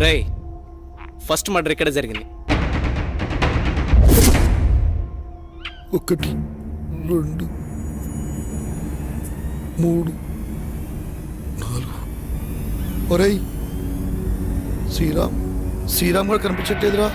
రేయ్, first murder ఇక్కడ జరిగింది. 1 2 3 4. ఒరేయ్ శ్రీరామ్ కూడా కనిపించట్లేదురా.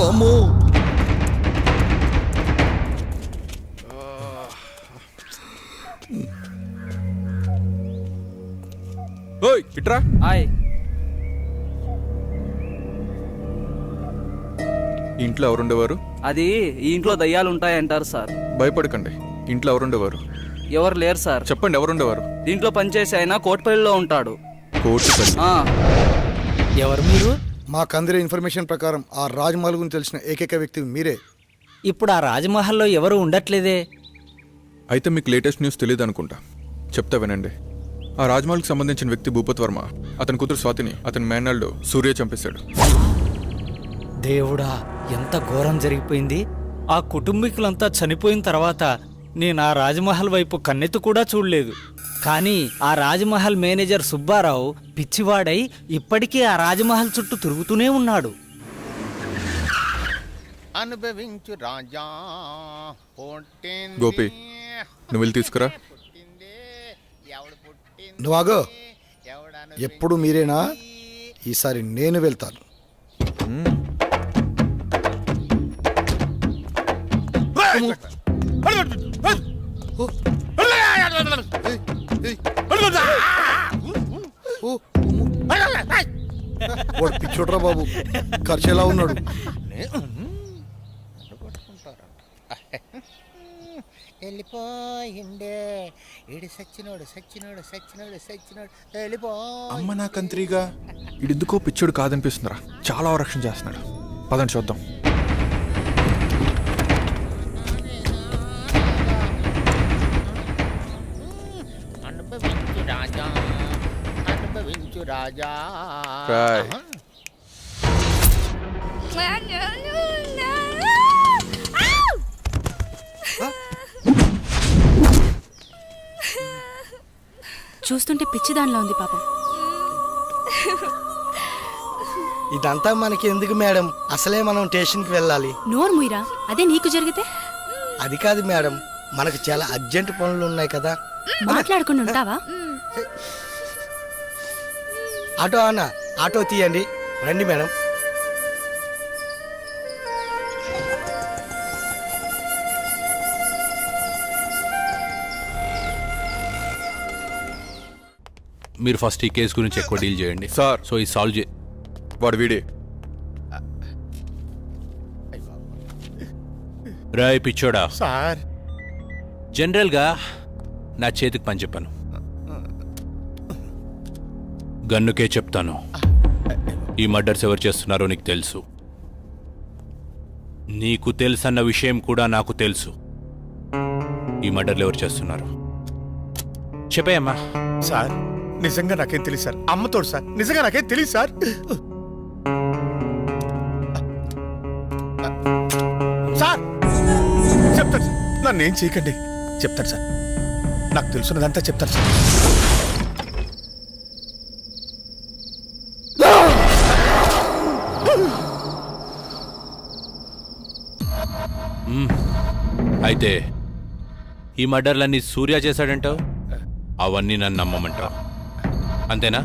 అమ్మో, ఓయ్ ఇట్రా. హాయ్. ఇంట్లో ఎవరుండేవారు? అది ఈ ఇంట్లో దయ్యాలు ఉంటాయంటారు సార్. భయపడకండి. ఇంట్లో ఎవరుండేవారు? ఎవరు లేరు సార్. చెప్పండి, ఎవరుండేవారు? దీంట్లో పనిచేసి ఆయన కోట్పల్లిలో ఉంటాడు. కోటిపల్లి. ఆ, ఎవరు మీరు? మాకు అందిన ఇన్ఫర్మేషన్ ప్రకారం ఆ రాజ్మహల్ గురించి తెలిసిన ఏకైక వ్యక్తి మీరే. ఇప్పుడు ఆ రాజమహల్లో ఎవరు ఉండట్లేదే. అయితే మీకు లేటెస్ట్ న్యూస్ తెలియదు అనుకుంటా. చెప్తా వినండి. ఆ రాజ్మహల్కి సంబంధించిన వ్యక్తి భూపత్ వర్మ, అతని కూతురు స్వాతిని అతని మేనల్డ్ సూర్య చంపేశాడు. దేవుడా, ఎంత ఘోరం జరిగిపోయింది. ఆ కుటుంబీకులంతా చనిపోయిన తర్వాత నేను ఆ రాజమహల్ వైపు కన్నెత్తి కూడా చూడలేదు. కానీ ఆ రాజమహల్ మేనేజర్ సుబ్బారావు పిచ్చివాడై ఇప్పటికీ ఆ రాజమహల్ చుట్టూ తిరుగుతూనే ఉన్నాడు. అనుభవించు రాజా. గోపి, నువ్వు వెళ్ళి తీసుకురా. నువ్వు ఆగో. ఎప్పుడు మీరేనా? ఈసారి నేను వెళ్తాను. వాడు పిచ్చోడ్రా బాబు, ఖర్చు ఎలా ఉన్నాడు. వెళ్ళిపోయిండే ఇడు సచ్చినోడు సచ్చినోడు సచ్చినోడు సచ్చినోడు వెళ్ళిపో. అమ్మ నా కంత్రిగా, ఇడెందుకో పిచ్చోడు కాదనిపిస్తుందిరా. చాలా రక్షణ చేస్తున్నాడు. పదండి చూద్దాం. అనుభవించు రాజా, అనుభవించు రాజా. రాయ్. చూస్తుంటే పిచ్చిదానిలో ఉంది పాపం. ఇదంతా మనకి ఎందుకు మేడం? అసలే మనం స్టేషన్కి వెళ్ళాలి. నోరు ముయిరా, అదే నీకు జరిగితే. అది కాదు మేడం, మనకు చాలా అర్జెంట్ పనులు ఉన్నాయి కదా. మాట్లాడుకుని ఉంటావా? ఆటో అన్న, ఆటో తీయండి. రండి మేడం. మీరు ఫస్ట్ ఈ కేసు గురించి ఎక్కువ డీల్ చేయండి సార్. సో ఈ సాల్వ్ చే. వాడు వీడే. రాయ్ పిచ్చోడా, సార్ జనరల్గా నా చేతికి పని చెప్పాను, గన్నుకే చెప్తాను. ఈ మర్డర్స్ ఎవరు చేస్తున్నారో నీకు తెలుసు. నీకు తెలుసన్న విషయం కూడా నాకు తెలుసు. ఈ మర్డర్లు ఎవరు చేస్తున్నారు చెప్పేయమ్మా. సార్ నిజంగా నాకేం తెలియదు సార్. అమ్మతోడు సార్, నిజంగా నాకేం తెలియదు సార్. సార్ చెప్తాను సార్, నన్ను ఏం చేయకండి. చెప్తాను సార్, నాకు తెలుసున్నదంతా చెప్తాను సార్. అయితే ఈ మర్డర్లన్నీ సూర్య చేశాడంటావు, అవన్నీ నన్ను నమ్మమంటావు, అంతేనా?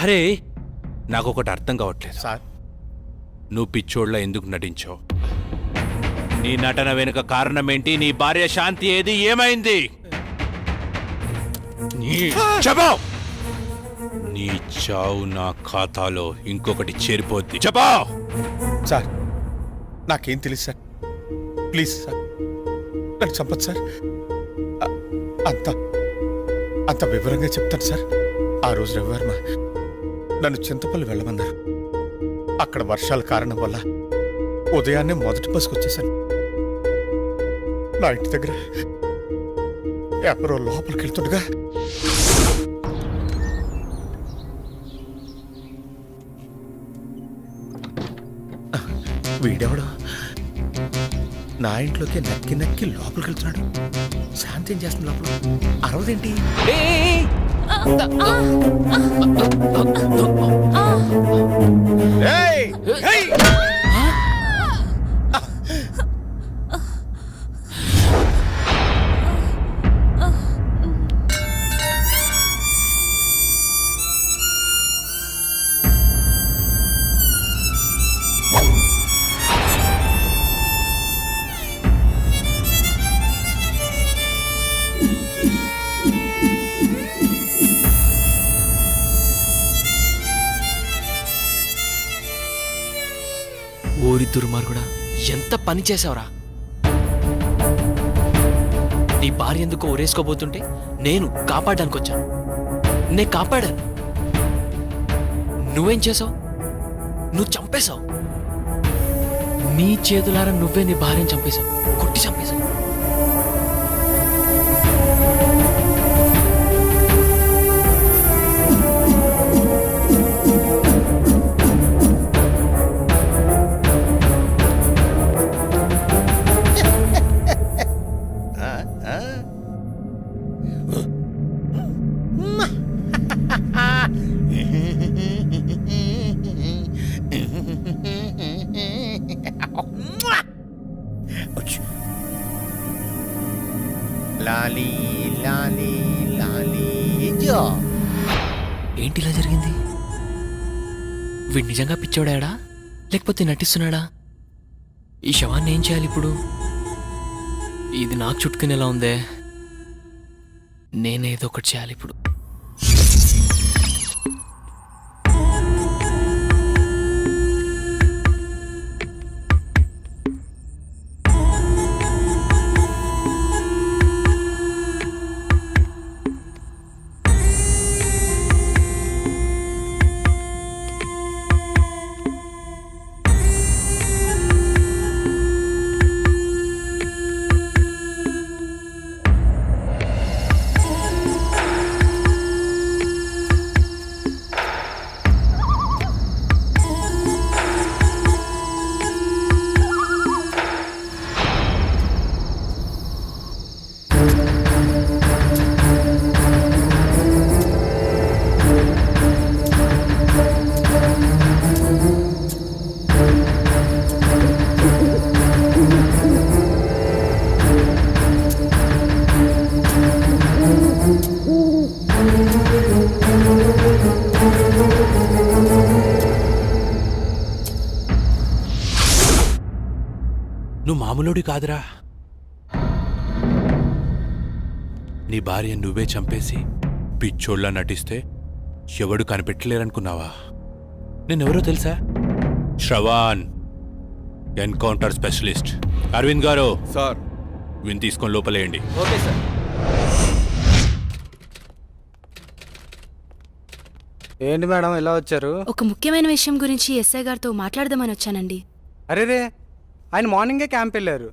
అరే, నాకొకటి అర్థం కావట్లేదు. సార్ నువ్వు పిచ్చోళ్ళ ఎందుకు నటించావు? నీ నటన వెనుక కారణం ఏంటి? నీ భార్య శాంతి ఏది? ఏమైంది? చెప్పు. నీ చావు నా ఖాతాలో ఇంకొకటి చేరిపోద్ది. చెప్పు. సార్ నాకేం తెలియదు సార్. ప్లీజ్ సార్, నన్ను చంపదు సార్. అంతా అంత వివరంగా చెప్తాను సార్. ఆ రోజు రవివర్మ నన్ను చింతపల్లి వెళ్ళమన్నారు. అక్కడ వర్షాల కారణం వల్ల ఉదయాన్నే మొదటి బస్సుకు వచ్చేసాను. నా ఇంటి దగ్గర ఎవరో లోపలికి వెళ్తుండగా వీడెవడు నా ఇంట్లోకి నక్కి నక్కి లోపలికి వెళ్తున్నాడు. శాంతి ఏం చేస్తుంది లోపల? అరవదేంటి? ఏయ్! ఏయ్! ఓరి దుర్మార్గుడా, ఎంత పని చేసావురా! నీ భార్య ఎందుకో ఊరేసుకోబోతుంటే నేను కాపాడడానికి వచ్చాను. నేను కాపాడాను. నువ్వేం చేసావు? నువ్వు చంపేశావు. నీ చేతులారా నువ్వే నీ భార్యను చంపేశావు. కొట్టి చంపేశావు. లాలీ లాలీ లాలీ జో. ఏంటి ఇలా జరిగింది? వీడు నిజంగా పిచ్చోడాడా లేకపోతే నటిస్తున్నాడా? ఈ శవాన్ని ఏం చేయాలి ఇప్పుడు? ఇది నాకు చుట్టుకునేలా ఉందే. నేనేదో ఒకటి చేయాలి ఇప్పుడు. నువ్వు మామూలుడి కాదురా. నీ భార్య నువ్వే చంపేసి పిచ్చోళ్ళ నటిస్తే ఎవడు కనిపెట్టలేరనుకున్నావా? నేనెవరో తెలుసా? Shravan, encounter specialist. అరవింద్ గారు, సార్. విని తీసుకొని లోపలేయండి. Okay sir. ఏంటి మేడం ఎలా వచ్చారు? ఒక ముఖ్యమైన విషయం గురించి ఎస్ఐ గారితో మాట్లాడదామని వచ్చానండి. అరేరే, ఆయన మార్నింగే క్యాంప్ వెళ్ళారు,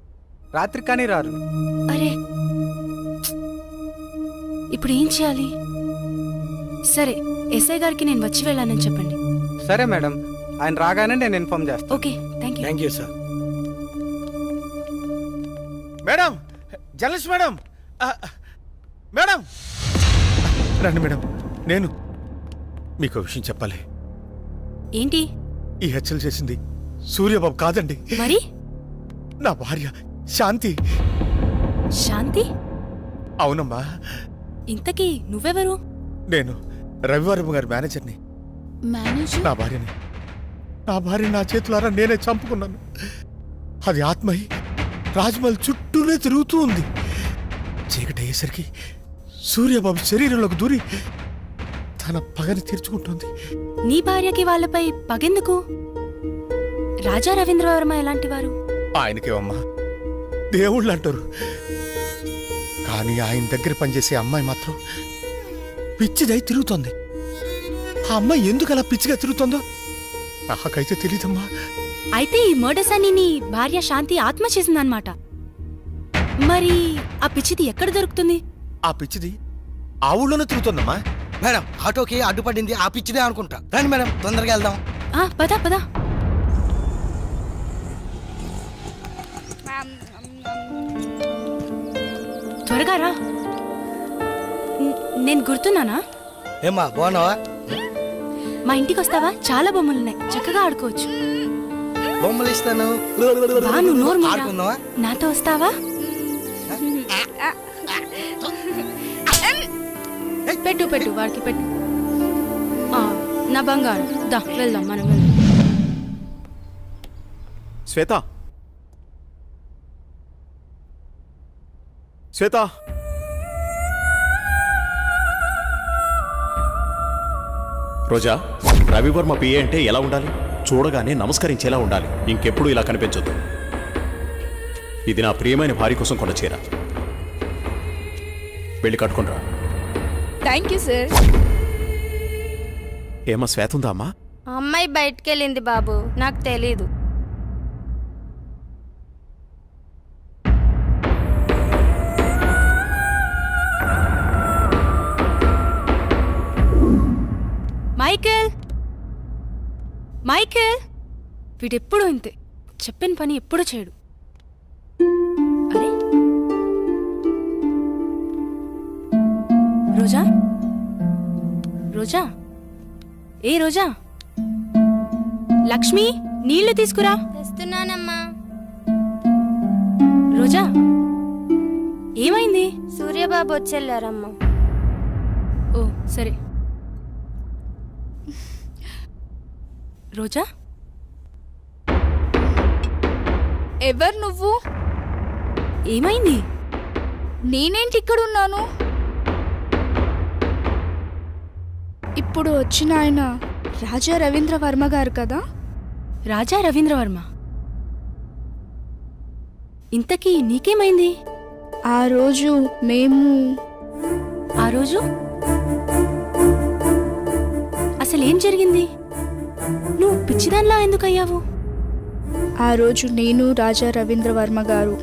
రాత్రి కానీ రారు. అరే, ఇప్పుడు ఏం చేయాలి? సరే, ఎస్ఐ గారికి నేను వచ్చి వెళ్ళానని చెప్పండి. సరే మేడం, ఆయన రాగానే నేను ఇన్ఫార్మ్ చేస్తాను. Okay, thank you. Thank you sir. Madam, journalist madam, madam రండి మేడం. నేను మీకు విషయం చెప్పాలి. ఏంటి? ఈ హత్యలు చేసింది సూర్యబాబు కాదండి, మరి నా భార్య శాంతి. శాంతి? అవునమ్మా, ఇంతకీ నువ్వెవరు? నేను రవివర్మ గారి మేనేజర్ని. మేనేజర్? నా భార్య నా చేతులారా నేనే చంపుకున్నాను. అది ఆత్మయి రాజ్మహల్ చుట్టూనే తిరుగుతూ ఉంది. చీకటి అయ్యేసరికి సూర్యబాబు శరీరంలోకి దూరి తన పగని తీర్చుకుంటుంది. నీ భార్యకి వాళ్ళపై పగెందుకు? రాజా రవీంద్రవర్మ ఎలాంటి వారు? ఆయనకేమమ్మా దేవుళ్ళు అంటారు, కానీ ఆయన దగ్గర పనిచేసే అమ్మాయి మాత్రం పిచ్చిదై తిరుగుతోంది. ఆ అమ్మాయి ఎందుకు అలా పిచ్చిగా తిరుగుతోందో నాకైతే తెలియదమ్మా. అయితే ఈ మర్డర్స్ అని నీ భార్య శాంతి ఆత్మ చేసిందన్నమాట. మరి ఆ పిచ్చిది ఎక్కడ దొరుకుతుంది? ఆ పిచ్చిది ఆ ఊళ్ళోనే తిరుగుతోందమ్మా. మేడం ఆటోకి అడ్డుపడింది ఆ పిచ్చిదే అనుకుంటా. రండి మేడం తొందరగా వెళ్దాం. పద పద. త్వరగా రా. నేను గుర్తున్నానా? ఏమ్మా బాగున్నావా? మా ఇంటికి వస్తావా? చాలా బొమ్మలున్నాయి, చక్కగా ఆడుకోవచ్చు. బొమ్మలు ఇస్తాను. బా, నువ్వు నోరు మూయరా. ఆడుకుందామా? నాతో వస్తావా? పెట్టు పెట్టు, వాడికి పెట్టు. నా బంగారు, దా వెళ్దాం, మనం వెళ్దాం. శ్వేత, శ్వేత, రోజా, రవివర్మ పిఏ అంటే ఎలా ఉండాలి? చూడగానే నమస్కరించేలా ఉండాలి. ఇంకెప్పుడు ఇలా కనిపించొద్దు. ఇది నా ప్రియమైన భార్య కోసం కొన్న చీర. వెళ్ళి కట్టుకుంటా. Thank you sir. ఏమా శ్వేత ఉందా అమ్మా? అమ్మాయి బయటకెళ్ళింది బాబు, నాకు తెలీదు. మైకేల్, మైకేల్, వీడెప్పుడు ఇంతే, చెప్పిన పని ఎప్పుడు చేయడు. అరే రోజా, రోజా, ఏ రోజా, లక్ష్మి నీళ్లు తీసుకురా. తెస్తున్నానమ్మా. రోజా, ఏమైంది? సూర్యబాబు వచ్చెళ్ళారమ్మా. ఓ సరే. రోజా, ఎవరు నువ్వు? ఏమైంది? నేనేంటి ఇక్కడున్నాను? ఇప్పుడు వచ్చిన ఆయన రాజా రవీంద్ర వర్మ గారు కదా? రాజా రవీంద్రవర్మ. ఇంతకీ నీకేమైంది? ఆ రోజు ఆ రోజు అసలేం జరిగింది? నువ్వు పిచ్చిదాన్లా ఎందుకయ్యావు? ఆ రోజు నేను రాజా రవీంద్ర వర్మ గారు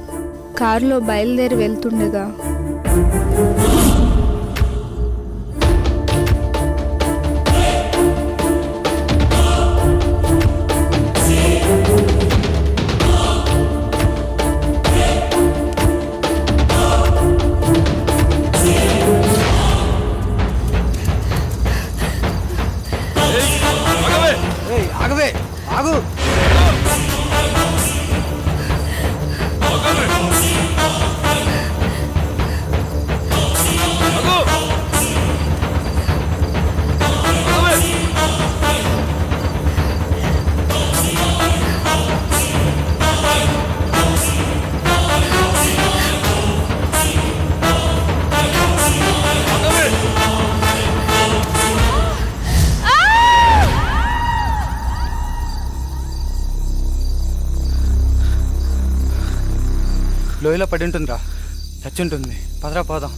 కారులో బయలుదేరి వెళ్తుండగా ఆగవే, ఆగు. లోయలో పడి ఉంటుందిరా, చచ్చి ఉంటుంది. పదరా పోదాం.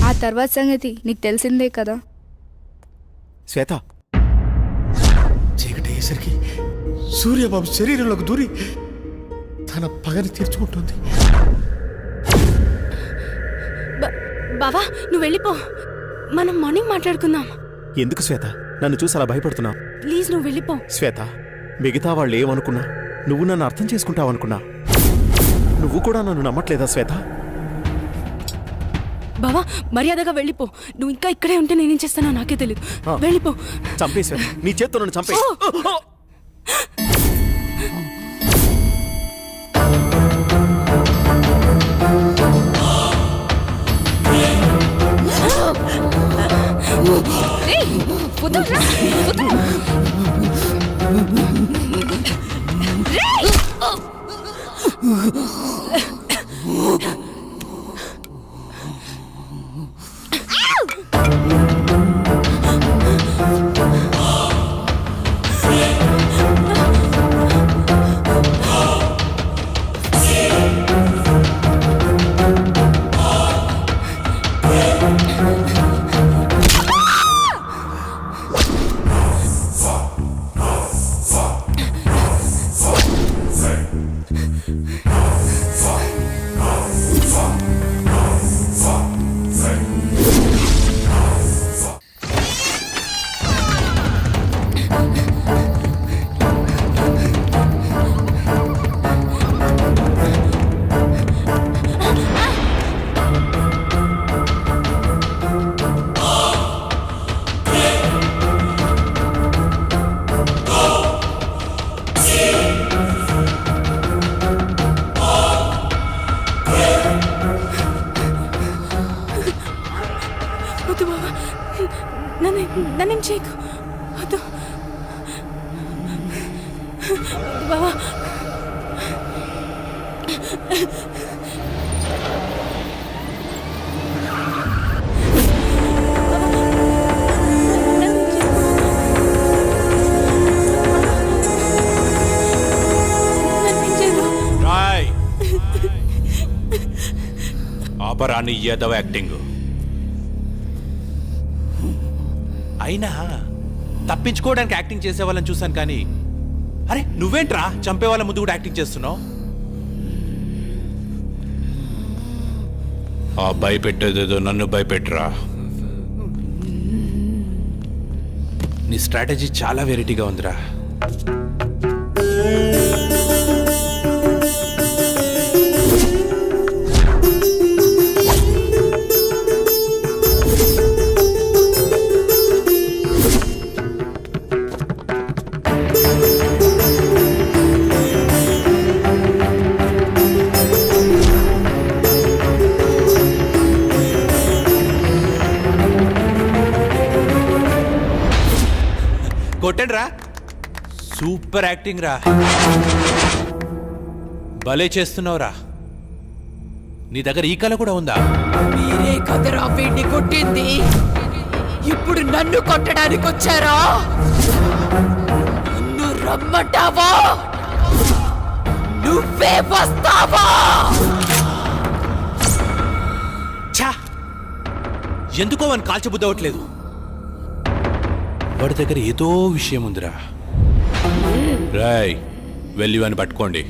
ఆ తర్వాత సంగతి నీకు తెలిసిందే కదా. శ్వేత, చీకటి అయ్యేసరికి సూర్యబాబు శరీరంలోకి దూరి తన పగని తీర్చుకుంటుంది. బావా, నువ్వు వెళ్ళిపో, మనం మార్నింగ్ మాట్లాడుకుందాం. ఎందుకు శ్వేత నన్ను చూసి అలా భయపడుతున్నావు? ప్లీజ్ నువ్వు వెళ్ళిపో. శ్వేత, మిగతా వాళ్ళు ఏమనుకున్నా నువ్వు నన్ను అర్థం చేసుకుంటావనుకున్నా. నువ్వు కూడా నన్ను నమ్మట్లేదా శ్వేత? బావా, మర్యాదగా వెళ్ళిపో. నువ్వు ఇంకా ఇక్కడే ఉంటే నేనేం చేస్తానో నాకే తెలియదు. వెళ్ళిపో. చంపే శ్వేత, నీ చేత్తో నన్ను చంపే. వద్దు బావా, నన్నేం చేయకు. వద్దు బావా. రాయ్ ఆపరాని యాదవ్ యాక్టింగ్. అయినా తప్పించుకోవడానికి యాక్టింగ్ చేసే వాళ్ళని చూశాను కానీ, అరే నువ్వేంట్రా చంపే వాళ్ళ ముందు కూడా యాక్టింగ్ చేస్తున్నావు? ఆ భయపెట్టేదేదో నన్ను భయపెట్టరా. నీ స్ట్రాటజీ చాలా వెరైటీగా ఉందిరా. కొట్టండి రా, సూపర్ యాక్టింగ్ రా, భలే చేస్తున్నావురా. నీ దగ్గర ఈ కళ కూడా ఉందా? మీరే కదరా వీడిని కొట్టింది, ఇప్పుడు నన్ను కొట్టడానికి వచ్చారా? నన్ను రమ్మంటావా? నువ్వే వస్తావా? ఛా, ఎందుకో వాడిని కాల్చబుద్దవట్లేదు. వాడి దగ్గర ఏదో విషయం ఉందిరా. రాయ్ వెళ్ళి వాడిని పట్టుకోండి.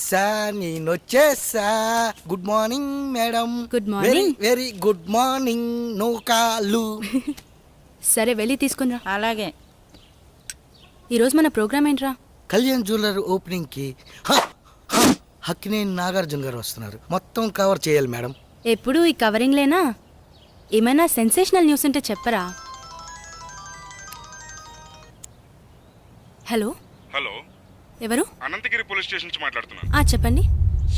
వచ్చేసా నేను వచ్చేసా. Good morning madam. Good very morning. Very good morning. No call. సరే వెళ్ళి తీసుకునిరా. అలాగే. ఈరోజు మన ప్రోగ్రామ్ ఏంట్రా? కళ్యాణ్ జ్యువెలర్ ఓపెనింగ్ కి హక్కినేని నాగార్జున గారు వస్తున్నారు. మొత్తం కవర్ చేయాలి మేడం. ఎప్పుడు ఈ కవరింగ్ లేనా? ఏమైనా సెన్సేషనల్ న్యూస్ ఉంటే చెప్పరా? హలో హలో, ఎవరు? అనంతగిరి పోలీస్ స్టేషన్ నుంచి మాట్లాడుతున్నాను. చెప్పండి.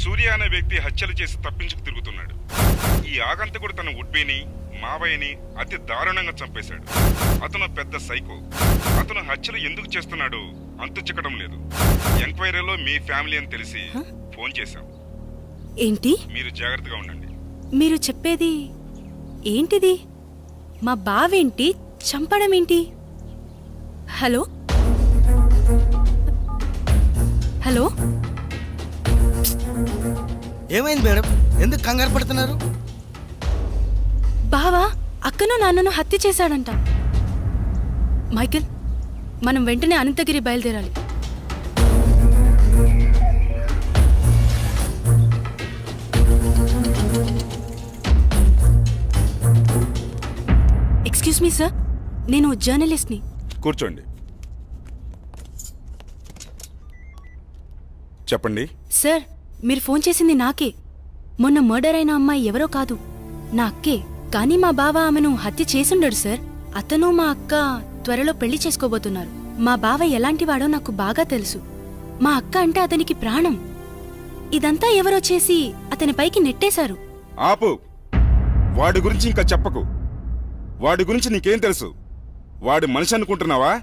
సూర్య అనే వ్యక్తి హత్యలు చేసి తప్పించుకు తిరుగుతున్నాడు. ఈ ఆగంతకుడు తన ఉడ్బీని మావయ్యని అతి దారుణంగా చంపేశాడు. అతను పెద్ద సైకో. అతను హత్యలు ఎందుకు చేస్తున్నాడు అంతు చిక్కడం లేదు. ఎంక్వైరీలో మీ ఫ్యామిలీ అని తెలిసి ఫోన్ చేశాం. ఏంటి మీరు జాగ్రత్తగా ఉండండి. మీరు చెప్పేది ఏంటిది? మా బావేంటి చంపడం ఏంటి? హలో హలో, ఏమైంది మేడం? ఎందుకు కంగారు పడుతున్నారు? బావా అక్కను నాన్నను హత్య చేశాడంట. మైకేల్, మనం వెంటనే అనంతగిరి బయలుదేరాలి. ఎక్స్క్యూజ్ మీ సార్, నేను జర్నలిస్ట్ని. కూర్చోండి. చెప్పండి. సార్, మీరు ఫోన్ చేసింది నాకే. మొన్న మర్డర్ అయిన అమ్మాయి ఎవరో కాదు, నా అక్కే. కానీ మా బావ ఆమెను హత్య చేసుండడు సార్. అతను మా అక్క త్వరలో పెళ్లి చేసుకోబోతున్నారు. మా బావ ఎలాంటివాడో నాకు బాగా తెలుసు. మా అక్క అంటే అతనికి ప్రాణం. ఇదంతా ఎవరో చేసి అతని పైకి నెట్టేశారు. ఆపు. వాడి గురించి ఇంకా చెప్పకు. వాడి గురించి నీకేం తెలుసు? వాడి మనిషి అనుకుంటున్నావా?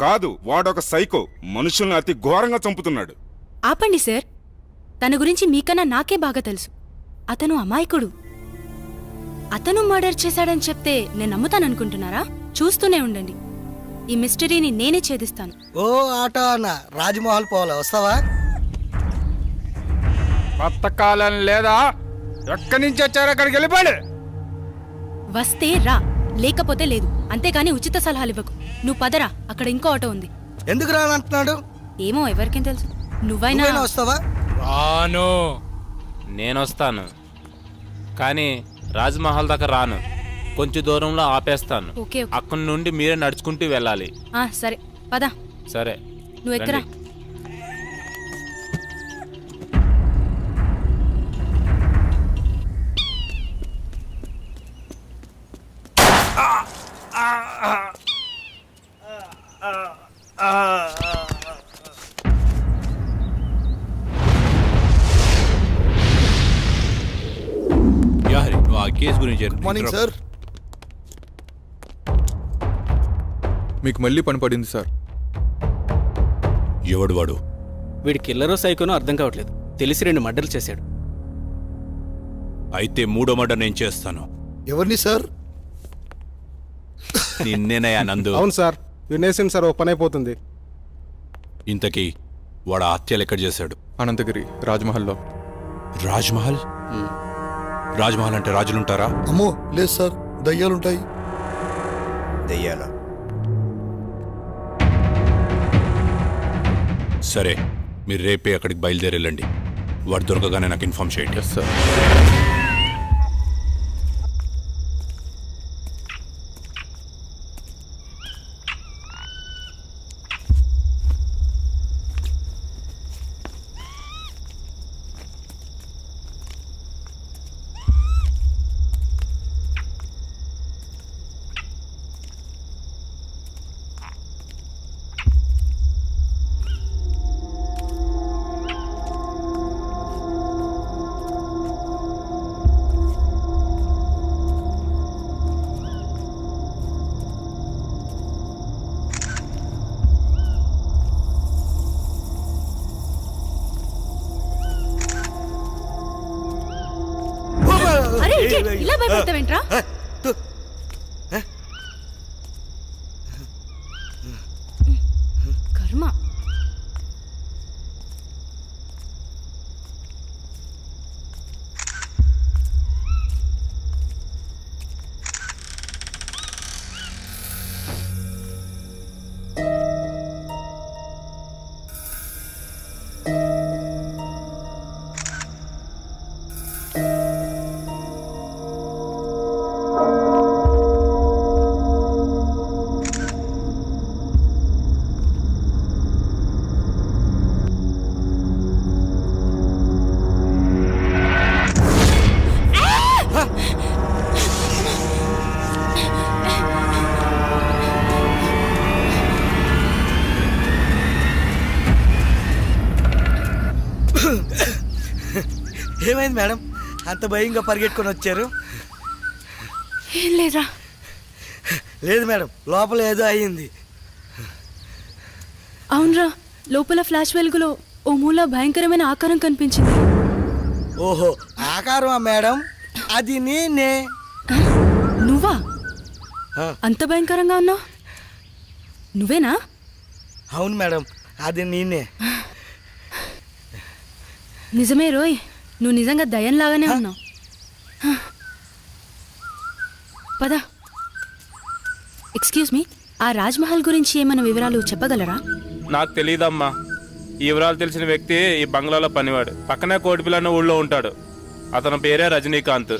కాదు, వాడొక సైకో. మనుషుల్ని అతి ఘోరంగా చంపుతున్నాడు. ఆపండి సార్, తన గురించి మీకన్నా నాకే బాగా తెలుసు. అతను అమాయకుడు. అతను మర్డర్ చేశాడని చెప్తే నేను నమ్ముతాననుకుంటున్నారా? చూస్తూనే ఉండండి, ఈ మిస్టరీని నేనే ఛేదిస్తాను. ఓ ఆటో అన్న, రాజ్మహల్ పోవాలా, వస్తావా? కొత్త కాలం లేదా? ఎక్కడి నుంచి వచ్చారు? అక్కడికి వెళ్ళిపోండి. వస్తే రా, లేకపోతే లేదు. అంతేకాని ఉచిత సలహాలు ఇవ్వకు. నువ్వు పదరా, అక్కడ ఇంకో ఆటో ఉంది. ఎందుకు రానంటున్నాడు? ఏమో, ఎవరికేం తెలుసు. నువ్వైనా వస్తావా? రాను. నేనొస్తాను, కానీ రాజ్మహల్ దాకా రాను. కొంచెం దూరంలో ఆపేస్తాను. Okay, okay. అక్కడి నుండి మీరే నడుచుకుంటూ వెళ్ళాలి. సరే పద. సరే, నువ్వు ఎక్కరా. రండి. యాహరి, నువ్వు ఆ కేసు గురించి మార్నింగ్ సార్. మీకు మళ్ళీ పని పడింది సార్. ఎవడు వాడు? వీడి కిల్లరో సైకోనో అర్థం కావట్లేదు. తెలిసి 2 మర్డర్లు చేశాడు. అయితే 3వ మర్డర్ నేను చేస్తాను. ఎవరిని సార్? నిన్నేనయ్యా నందు. అవును సార్, వినేసింది సార్. ఓ పని అయిపోతుంది. ఇంతకీ వాడు ఆ హత్యలు ఎక్కడ చేశాడు? అనంతగిరి రాజ్మహల్లో. రాజ్మహల్? రాజ్మహల్ అంటే రాజులుంటారా? అమ్మో లేదు సార్, దయ్యాలుంటాయి. దెయ్యాల? సరే, మీరు రేపే అక్కడికి బయలుదేరెళ్ళండి. వాడు దొరకగానే నాకు ఇన్ఫార్మ్ చేయండి. Yes sir. అరే ఇడియట్, ఇలా భయపడతావేంట్రా? కర్మ. ఏమైంది మేడం, అంత భయంగా పరిగెట్టుకొని వచ్చారు? ఏం లేదురా. లేదు మేడం, లోపల ఏదో అయ్యింది. అవునరా, లోపల ఫ్లాష్ వెలుగులో ఓ మూల భయంకరమైన ఆకారం కనిపించింది. ఓహో, ఆకారమా మేడం? అది నేనే. నువ్వా? అంత భయంకరంగా ఉన్నావు? నువ్వేనా? అవును మేడం, అది నేనే. నిజమే రోయ్, నువ్వు నిజంగా దయ్యంలాగానే ఉన్నావు. పద. ఎక్స్క్యూజ్ మీ, ఆ రాజ్మహల్ గురించి ఏమైనా వివరాలు చెప్పగలరా? నాకు తెలియదమ్మా. ఈ వివరాలు తెలిసిన వ్యక్తి ఈ బంగ్లాలో పనివాడు. పక్కనే కోటిపిల్ల అన్న ఊళ్ళో ఉంటాడు. అతని పేరే రజనీకాంత్.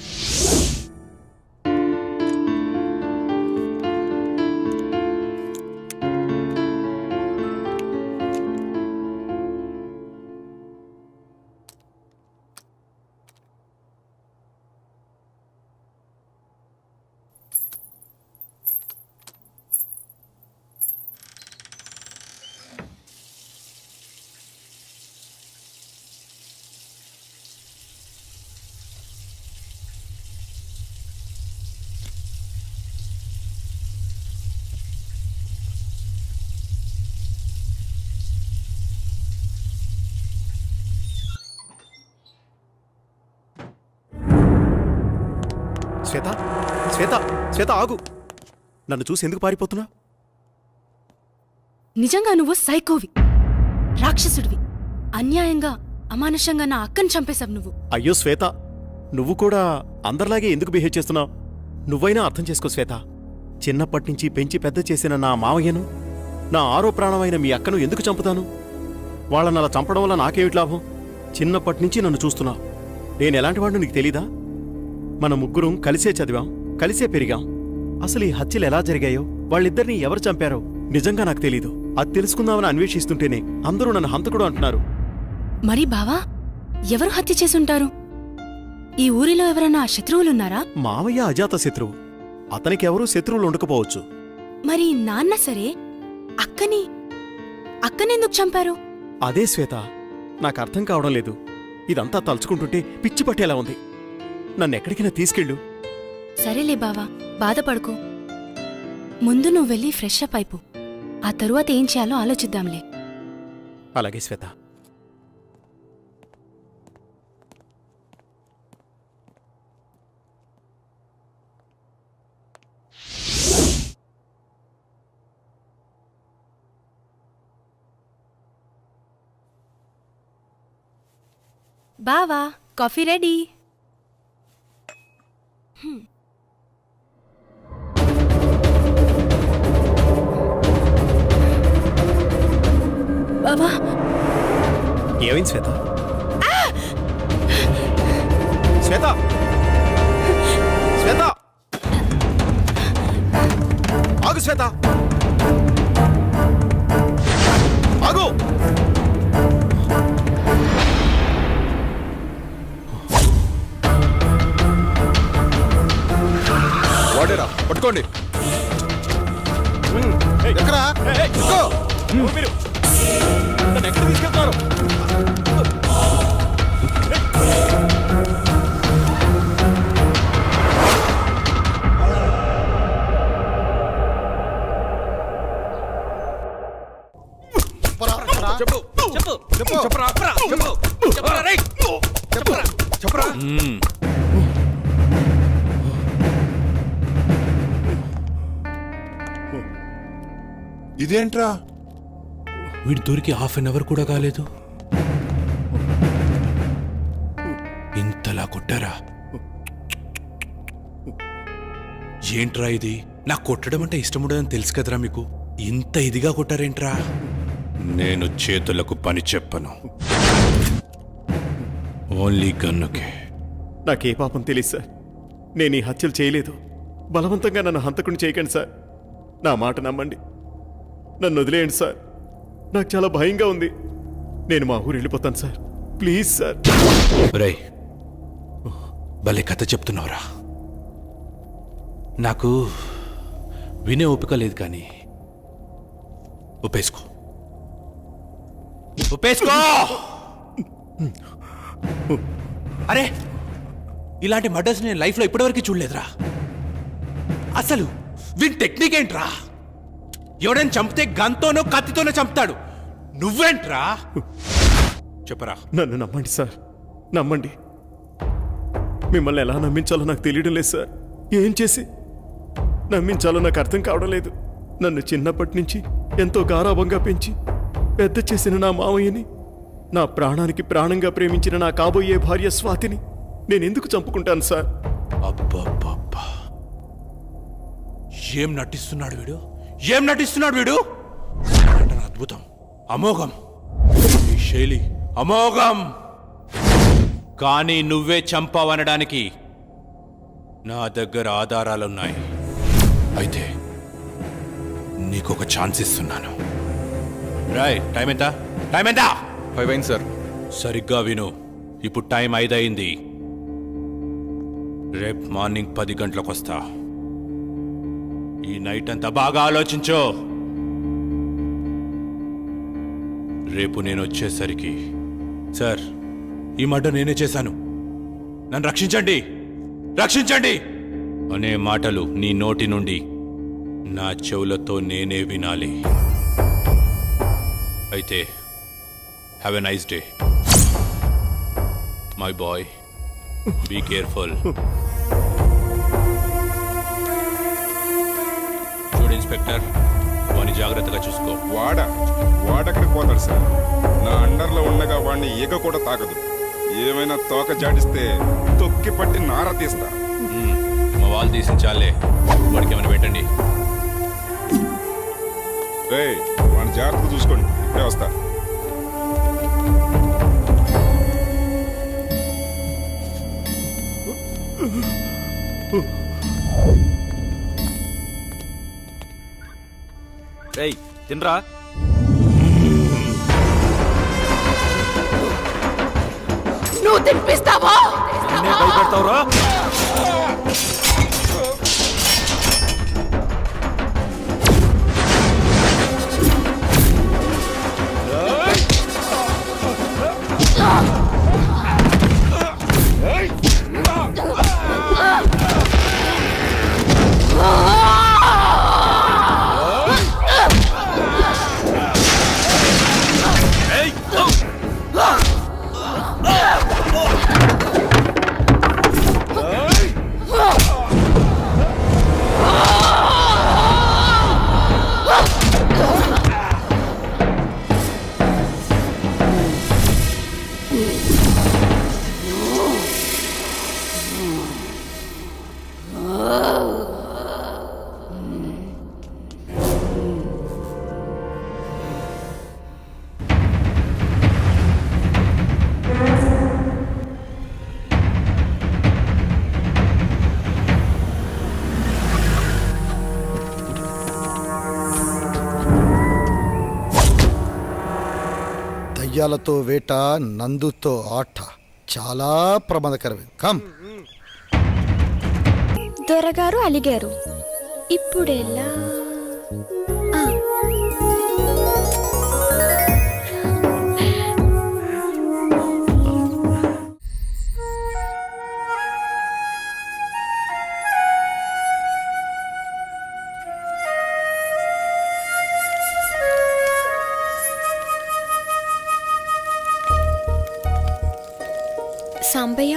శ్వేత, శ్వేత, శ్వేత ఆగు. నన్ను చూసి ఎందుకు పారిపోతున్నా? నిజంగా నువ్వు సైకోవి, రాక్షసుడివి. అన్యాయంగా అమానుషంగా నా అక్కని చంపేశావు నువ్వు. అయ్యో శ్వేత, నువ్వు కూడా అందరిలాగే ఎందుకు బిహేవ్ చేస్తున్నావు? నువ్వైనా అర్థం చేసుకో శ్వేత. చిన్నప్పటి నుంచి పెంచి పెద్ద చేసిన నా మావయ్యను, నా ఆరో ప్రాణమైన మీ అక్కను ఎందుకు చంపుతాను? వాళ్ళని అలా చంపడం వల్ల నాకేమిటి లాభం? చిన్నప్పటి నుంచి నన్ను చూస్తున్నావు. నేను ఎలాంటి వాడిని నీకు తెలీదా? మన ముగ్గురం కలిసే చదివాం, కలిసే పెరిగాం. అసలు ఈ హత్యలు ఎలా జరిగాయో, వాళ్ళిద్దరినీ ఎవరు చంపారో నిజంగా నాకు తెలీదు. అది తెలుసుకుందామని అన్వేషిస్తుంటేనే అందరూ నన్ను హంతకుడు అంటున్నారు. మరి బావా, ఎవరు హత్య చేసుంటారు? ఈ ఊరిలో ఎవరైనా శత్రువులున్నారా? మావయ్య అజాత శత్రువు. అతనికి ఎవరూ శత్రువులు ఉండకపోవచ్చు. మరి నాన్న సరే, అక్కనెందుకు చంపారు? అదే శ్వేత, నాకు అర్థం కావడం లేదు. ఇదంతా తలుచుకుంటుంటే పిచ్చి పట్టేలా ఉంది. నన్నెక్కడికైనా తీసుకెళ్ళు. సరేలే బావా, బాధపడుకో. ముందు నువ్వు వెళ్ళి ఫ్రెష్ అప్ అయిపో. ఆ తరువాత ఏం చేయాలో ఆలోచిద్దాంలే. అలాగే శ్వేత. బావా, కాఫీ రెడీ. బావా, ఏమైంది శ్వేత? శ్వేత, శ్వేత, ఆగు శ్వేత, ఆగు. వాడేరా, పట్టుకోండి. ఎక్కడా? మీరు నన్ను ఎక్కడ తీసుకెళ్తున్నారు? చెప్పు, చెప్పు, చెప్పు, చెప్పరా, చెప్పు, చెప్పరా, రేయ్, చెప్పరా, చెప్పరా. ఇదేంట్రా, వీడి దొరికి హాఫ్ అన్ అవర్ కూడా కాలేదు, ఇంతలా కొట్టారా? ఏంట్రా ఇది? నాకు కొట్టడం అంటే ఇష్టం ఉండదని తెలుసు కదరా మీకు. ఇంత ఇదిగా కొట్టారేంట్రా? నేను చేతులకు పని చెప్పను, ఓన్లీ గన్నుకే. నాకే పాపం తెలియదు సార్. నేను ఈ హత్యలు చేయలేదు. బలవంతంగా నన్ను హంతకుని చేయకండి సార్. నా మాట నమ్మండి. నన్ను వదిలేయండి సార్. నాకు చాలా భయంగా ఉంది. నేను మా ఊరు వెళ్ళిపోతాను సార్. Please sir. రే, భలే కథ చెప్తున్నావురా. నాకు వినే ఓపిక లేదు, కానీ ఒప్పేసుకో, ఒప్పేసుకో. అరే ఇలాంటి మర్డర్స్ నేను లైఫ్లో ఇప్పటివరకు చూడలేదురా. అసలు వీని టెక్నిక్ ఏంట్రా? ఎవడైనా చంపితే గన్తోనో కత్తితోనో చంపుతాడు, నువ్వేంట్రా? చెప్పరా. నన్ను నమ్మండి సార్, నమ్మండి. మిమ్మల్ని ఎలా నమ్మించాలో నాకు తెలియడం లేదు సార్. ఏం చేసి నమ్మించాలో నాకు అర్థం కావడం లేదు. నన్ను చిన్నప్పటి నుంచి ఎంతో గారాభంగా పెంచి పెద్ద చేసిన నా మావయ్యని, నా ప్రాణానికి ప్రాణంగా ప్రేమించిన నా కాబోయే భార్య స్వాతిని నేనెందుకు చంపుకుంటాను సార్? అబ్బబ్బబ్బా, ఏం నటిస్తున్నాడు వీడు, ఏం నటిస్తున్నాడు వీడు! నటన అద్భుతం, అమోఘం. ఈ శైలి అమోఘం. కానీ నువ్వే చంపావనడానికి నా దగ్గర ఆధారాలున్నాయి. అయితే నీకొక ఛాన్స్ ఇస్తున్నాను. రాయ్, టైం ఎంత? టైం ఎంత? 5 అయింది సార్. సరిగ్గా విను. ఇప్పుడు టైం 5 అయింది. రేపు మార్నింగ్ 10 గంటలకు వస్తా. ఈ నైట్ అంతా బాగా ఆలోచించో. రేపు నేను వచ్చేసరికి, సార్ ఈ మాట నేనే చేశాను, నన్ను రక్షించండి, రక్షించండి అనే మాటలు నీ నోటి నుండి నా చెవులతో నేనే వినాలి. అయితే have a nice day my boy. Be careful. చూడు ఇన్స్పెక్టర్, వాడిని జాగ్రత్తగా చూసుకో. వాడెక్కడికి పోతాడు సార్? నా అండర్లో ఉండగా వాడిని ఈగ కూడా తాకదు. ఏమైనా తోక జాడిస్తే తొక్కి పట్టి నార తీస్తా. మా వాళ్ళు తీసించాలే, వాడికి ఏమైనా పెట్టండి. వాడిని జాగ్రత్తగా చూసుకోండి. ఇప్పుడే వస్తా. తినరా. నువ్వు తినిపిస్తావా? భయపెడతావురా? దయ్యాలతో వేట, నందుతో ఆట చాలా ప్రమాదకరమే. కమ్. దొరగారు అలిగారు. ఇప్పుడెలా? సాంబయ్య,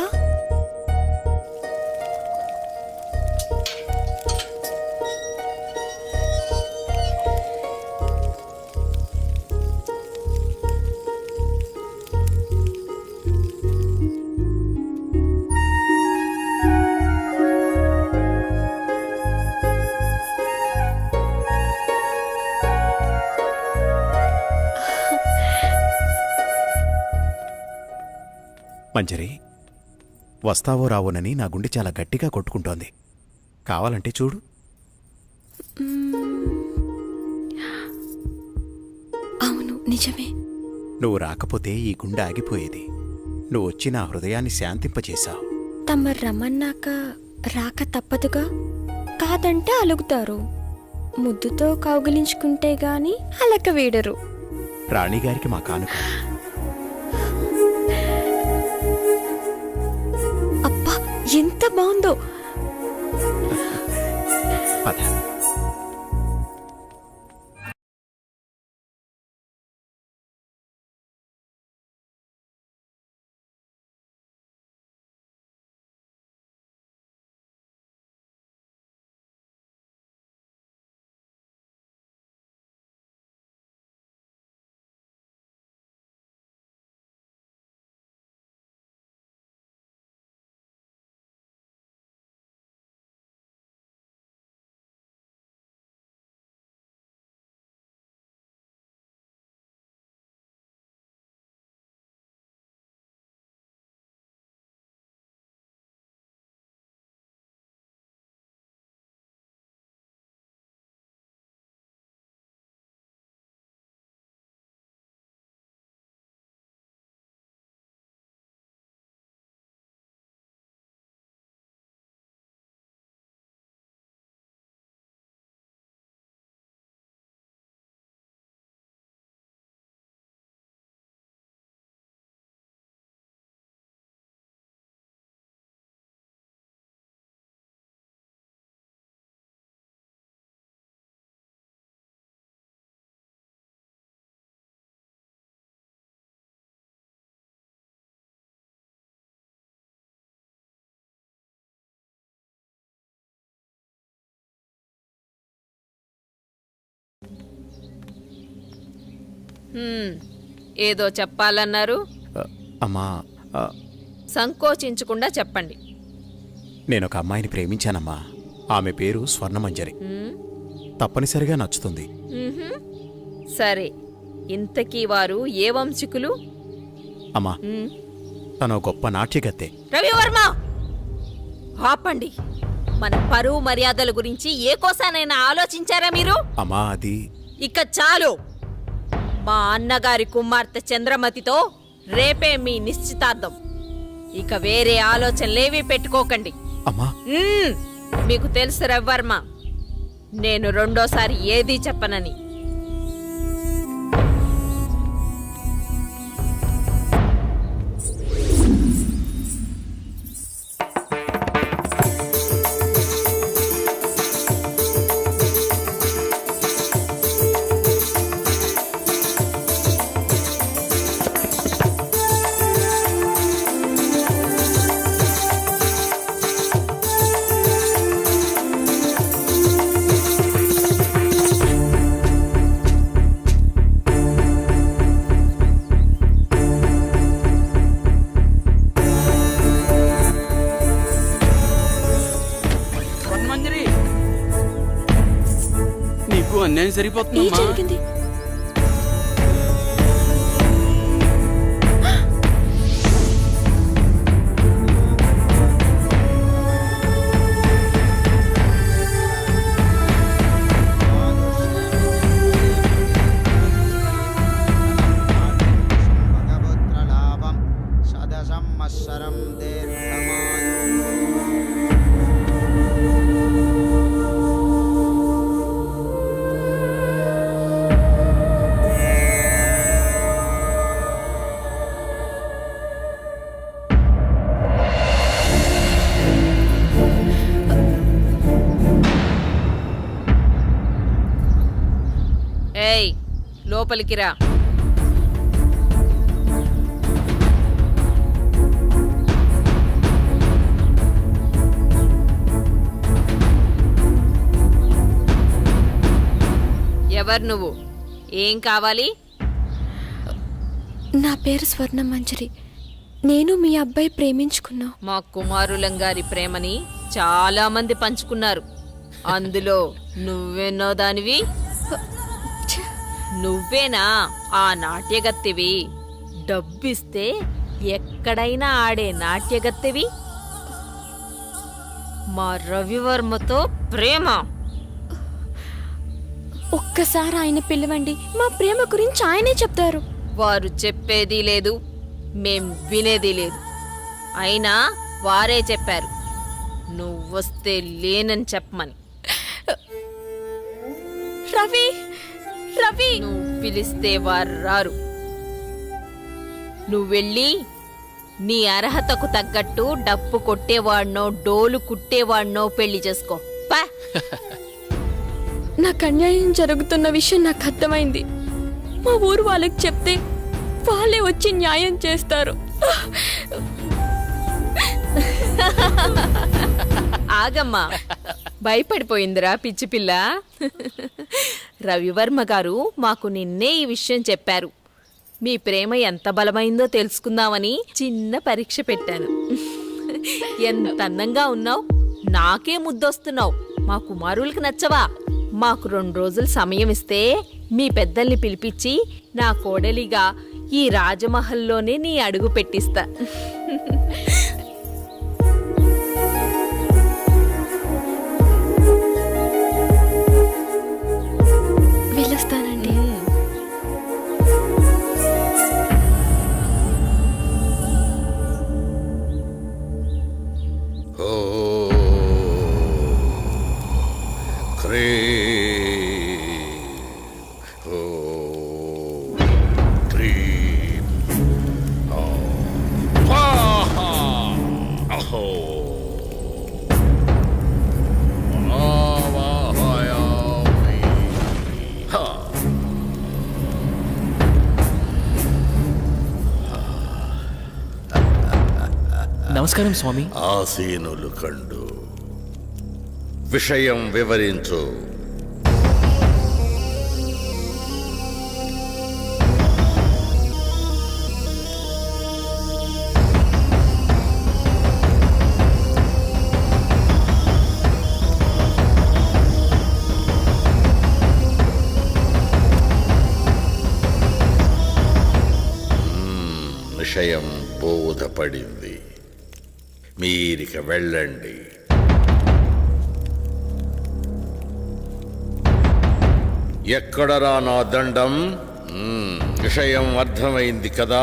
మంజరి, వస్తావో రావోనని నా గుండె చాలా గట్టిగా కొట్టుకుంటోంది. కావాలంటే చూడు. అవును, నిజమే. నువ్వు రాకపోతే ఈ గుండె ఆగిపోయేది. నువ్వు వచ్చి నా హృదయాన్ని శాంతింపచేశావు. తమరు రమ్మన్నాక రాక తప్పదుగా. కాదంటే అలుగుతారు. ముద్దుతో కౌగిలించుకుంటే గాని అలక వీడరు. రాణిగారికి మా కానుక. ఎంత బాగుందో. పద. ఏదో చెప్పాలన్నారు. అమ్మా, సంకోచించకుండా చెప్పండి. నేను ఒక అమ్మాయిని ప్రేమించానమ్మా. ఆమె పేరు స్వర్ణమంజరి. తప్పనిసరిగా నచ్చుతుంది. సరే, ఇంతకీ వారు ఏ వంశికులు? అమ్మా, తను గొప్ప నాట్యగత్తె. రవివర్మ, ఆపండి. మన పరువు మర్యాదల గురించి ఏ కోసానైనా ఆలోచించారా మీరు? అమ్మా, అది ఇక చాలు. మా అన్నగారి కుమార్తె చంద్రమతితో రేపే మీ నిశ్చితార్థం. ఇక వేరే ఆలోచనలేవీ పెట్టుకోకండి. అమ్మా, మీకు తెలుసు రవివర్మ, నేను రెండోసారి ఏదీ చెప్పనని. అన్యాయం సరిపోతుందమ్మా. ఏయ్, లోపలికి రా. ఎవరు నువ్వు? ఏం కావాలి? నా పేరు స్వర్ణమంజరి. నేను మీ అబ్బాయి ప్రేమించుకున్నా. మా కుమారులంగారి ప్రేమని చాలా మంది పంచుకున్నారు. అందులో నువ్వెన్నో దానివి. నువ్వేనా ఆ నాట్యగత్తెవి? డబ్బిస్తే ఎక్కడైనా ఆడే నాట్యగత్తెవి? మా రవివర్మతో ప్రేమ? ఒక్కసారి ఆయన పిలవండి, మా ప్రేమ గురించి ఆయనే చెప్తారు. వారు చెప్పేది లేదు, మేం వినేది లేదు. అయినా వారే చెప్పారు నువ్వొస్తే లేనని చెప్పమని. రవి, రవి, నువ్వు పిలిస్తే వారు రారు. నువ్వెళ్ళి నీ అర్హతకు తగ్గట్టు డప్పు కొట్టేవాడినో డోలు కుట్టేవాడినో పెళ్లి చేసుకో పా. నాకు అన్యాయం జరుగుతున్న విషయం నాకు అర్థమైంది. మా ఊరు వాళ్ళకి చెప్తే వాళ్ళే వచ్చి న్యాయం చేస్తారు. ఆగమ్మా, భయపడిపోయిందిరా పిచ్చి పిల్ల. రవివర్మ గారు మాకు నిన్నే ఈ విషయం చెప్పారు. మీ ప్రేమ ఎంత బలమైందో తెలుసుకుందామని చిన్న పరీక్ష పెట్టాను. ఎంత అందంగా ఉన్నావు, నాకే ముద్దొస్తున్నావు. మా కుమారులకు నచ్చవా? మాకు 2 రోజులు సమయం ఇస్తే మీ పెద్దల్ని పిలిపించి నా కోడలిగా ఈ రాజమహల్లోనే నీ అడుగు పెట్టిస్తా. వెళ్ళొస్తానండి. నమస్కారం స్వామి. ఆసీనులు కండు విషయం వివరించు. విషయం బోధపడింది. మీరిక వెళ్ళండి. ఎక్కడరా నా దండం? విషయం అర్థమైంది కదా.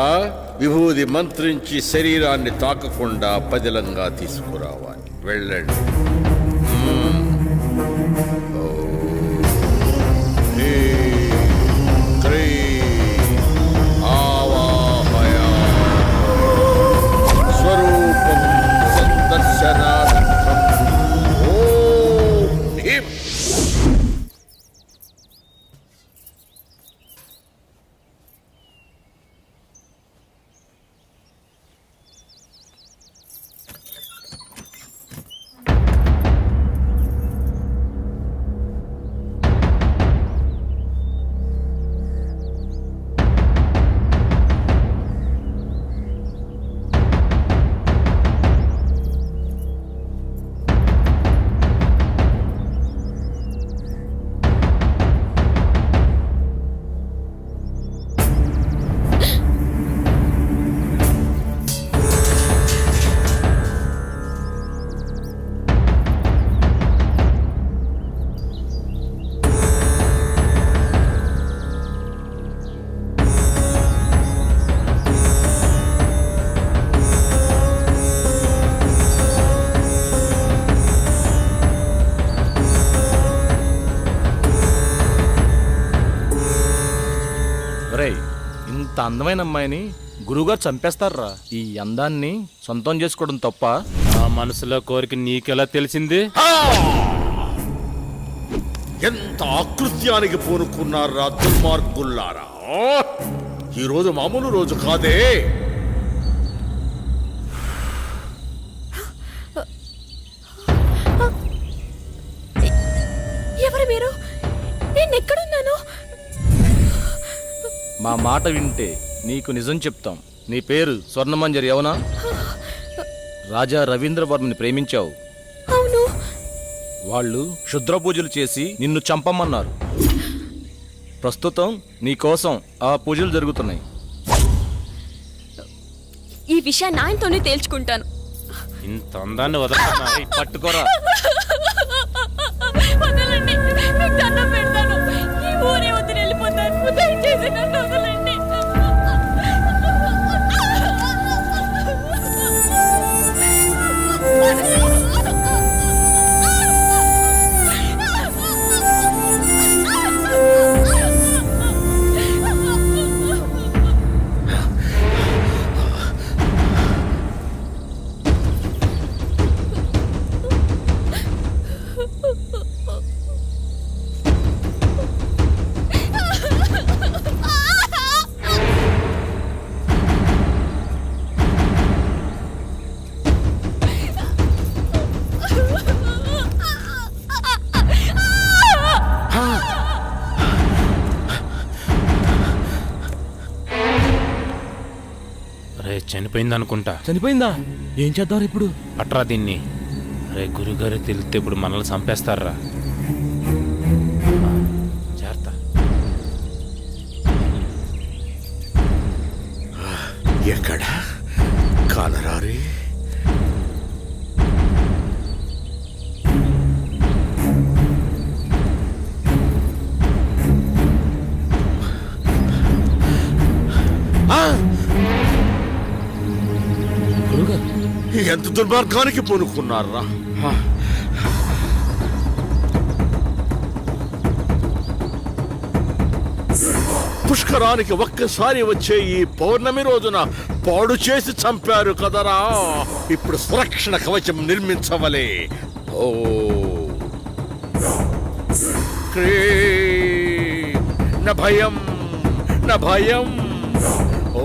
విభూది మంత్రించి శరీరాన్ని తాకకుండా పదిలంగా తీసుకురావాలి. వెళ్ళండి. స్వరూపం సందర్శనార్థం. ఓం హ్రీం. ఇంత అందమైన అమ్మాయిని గురువుగారు చంపేస్తారా? ఈ అందాన్ని సొంతం చేసుకోవడం తప్ప? ఆ మనసులో కోరిక నీకెలా తెలిసింది? ఎంత ఆకృత్యానికి పూనుకున్నారా దుర్మార్గుల్లారా! ఈరోజు మామూలు రోజు కాదే. ఎవరు మీరు? నేను ఎక్కడున్నాను? మా మాట వింటే నీకు నిజం చెప్తాం. నీ పేరు స్వర్ణమంజరి అవునా? రాజా రవీంద్రవర్మని ప్రేమించావు. అవును. వాళ్ళు క్షుద్ర పూజలు చేసి నిన్ను చంపమన్నారు. ప్రస్తుతం నీ కోసం ఆ పూజలు జరుగుతున్నాయి. ఈ విషయాన్ని ఆయనతోనే తేల్చుకుంటాను. ఇంత అందాన్ని వదలన్నా పట్టుకోరా. వదలండి, మీకు దండం పెడతాను. ఈ ఊరే వదిలి వెళ్ళిపోతాను. దయచేసి నన్ను వదలండి. చనిపోయింది అనుకుంటా. చనిపోయిందా? ఏం చేద్దాం ఇప్పుడు? పట్రా దీన్ని. రే గురుగారు తెలిస్తే ఇప్పుడు మనల్ని చంపేస్తారా. చేరతా. ఎక్కడ కానరారే? ఎంత దుర్మార్గానికి పూనుకున్నారా? పుష్కరానికి ఒక్కసారి వచ్చే ఈ పౌర్ణమి రోజున పాడు చేసి చంపారు కదరా. ఇప్పుడు సురక్షణ కవచం నిర్మించవలే. ఓ న భయం న భయం. ఓ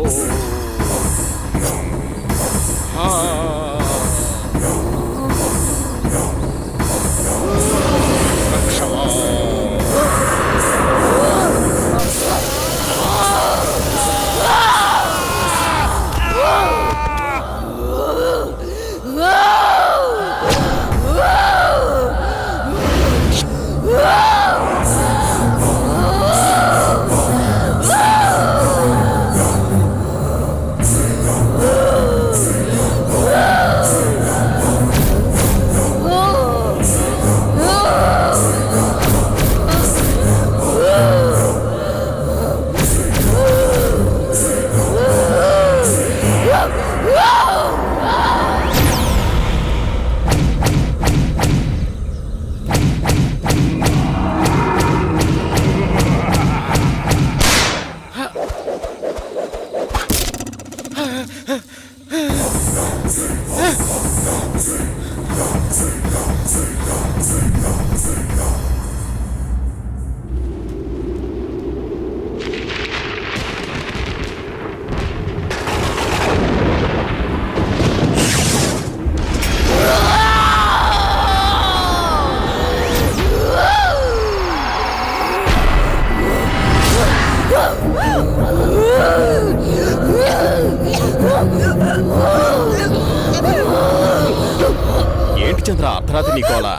ఏంటి చంద్ర అర్ధరాత్రి నీకోలా?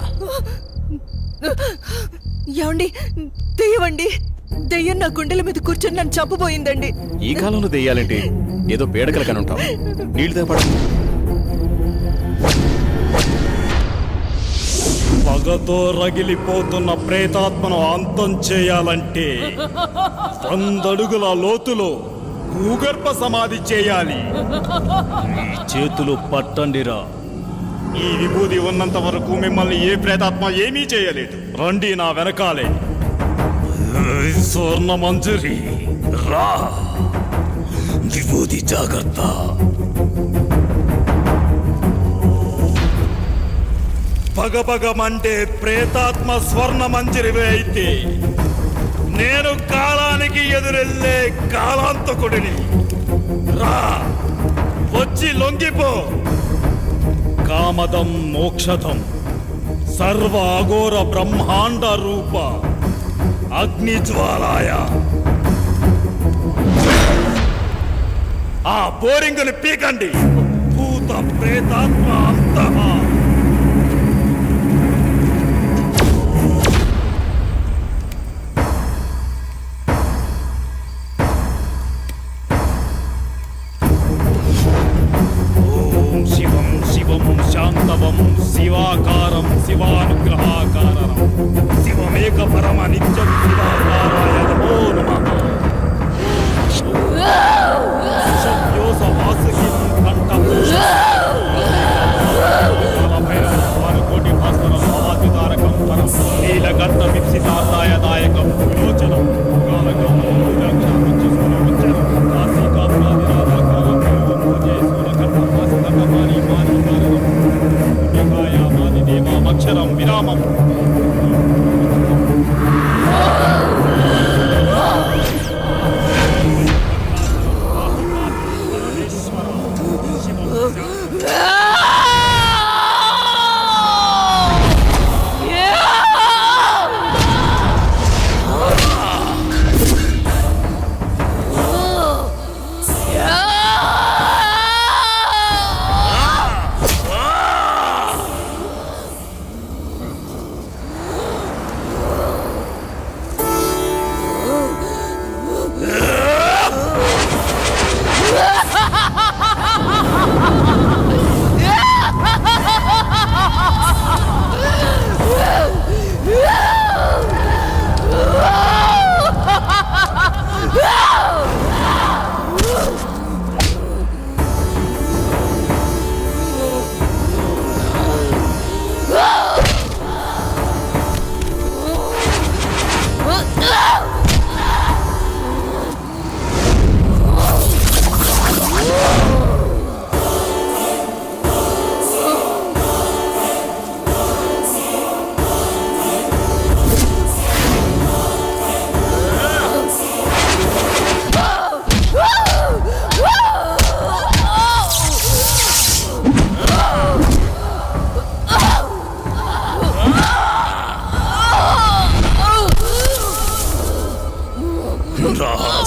ఏమండి, దెయ్యమండి. దెయ్యం నా గుండెల మీద కూర్చొని నన్ను చంపబోయిందండి. ఈ కాలంలో దెయ్యాలేంటి? ఏదో పేడకలు కనుంటావు. నీళ్లు తెపడు. పగతో రగిలిపోతున్న ప్రేతాత్మను అంతం చేయాలంటే 100 అడుగుల లోతులో భూగర్భ సమాధి చేయాలి. ఈ చేతులు పట్టండిరా. ఈ విభూది ఉన్నంత వరకు మిమ్మల్ని ఏ ప్రేతాత్మ ఏమీ చేయలేదు. రండి నా వెనకాలే. స్వర్ణ మంజరి రా. విభూది జాగ్రత్త. పగపగమంటే ప్రేతాత్మ స్వర్ణ మంజరివే అయితే నేను కాలానికి ఎదురెళ్ళే కాలాంతకుడిని. రా, వచ్చి లొంగిపో. కామదం మోక్షదం సర్వ అఘోర బ్రహ్మాండ రూప అగ్నిజ్వాలాయ. ఆ బోరింగుని పీకండి. భూత ప్రేతాత్మ అంతః. శివం శివం శాంతవం శివాకారం శివానుగ్రహాకారం శివమేక పరమ నిత్యం శివాకారాయ నమో నమః. శబ్యోస వాసుకిం కంఠభూషకోటి భాస్కరం భవాతితారకం పరం నీలకంఠ విప్సితార్థాయ దాయకం విలోచనం అక్షరం విరామం.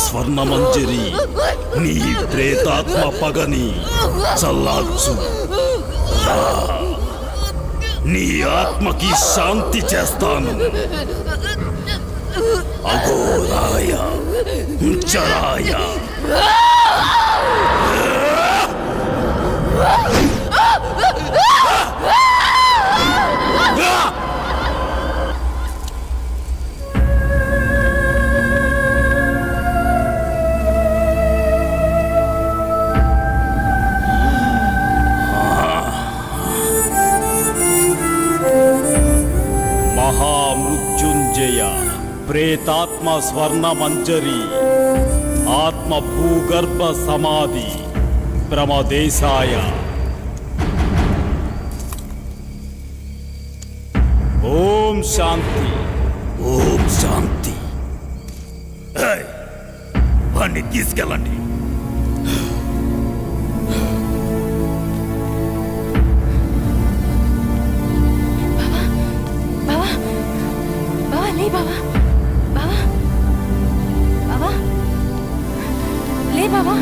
స్వర్ణమంజరి నీ ప్రేతాత్మ పగని చల్లార్చు. నీ ఆత్మకి శాంతి చేస్తాను. అఘోరాయ చరాయ మహామృత్యుంజయ ప్రేతాత్మ స్వర్ణమంజరి ఆత్మ భూగర్భ సమాధి ప్రమదేశాయ. ఓం శాంతి. ఓం శాంతి. వాణ్ణి తీసుకెళ్ళండి. బావా బావా లే బావా బావా బావా లే బావా